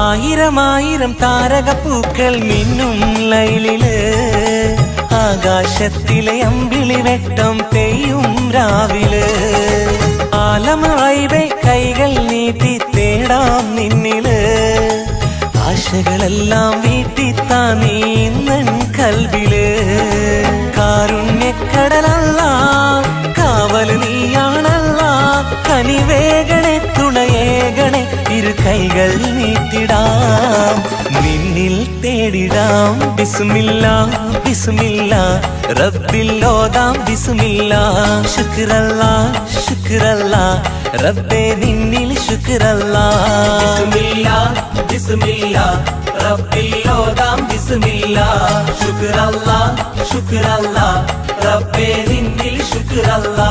ആയിരം താരകപ്പൂക്കൾ മിന്നും ലൈലില് ആകാശത്തിലെ അമ്പിളി വെട്ടം പെയ്യും രാവില് ആലമറൈവേ കൈകൾ നീട്ടി തേടാം നിന്നില് ആശകളെല്ലാം വീട്ടിത്താ നീന്നൻ കൽവില് കാരുണ്യക്കടലല്ല കാവൽ നീയാണല്ല കനിവേഗണേ തുണയേകണേ ഇരു കൈകൾ നീട്ടിടാം നിന്നിൽ തേടിടാം ബിസ്മില്ലാ ബിസ്മില്ലാ റബ്ബിൽ ഓതാം ബിസ്മില്ലാ ശുക്രല്ലാ ശുക്രല്ലാ റബ്ബേ നിന്നിൽ ശുക്രല്ലാ ബിസ്മില്ലാ ബിസ്മില്ലാ റബ്ബിൽ ഓതാം ബിസ്മില്ലാ ശുക്രല്ലാ ശുക്രല്ലാ റബ്ബേ നിന്നിൽ ശുക്രല്ലാ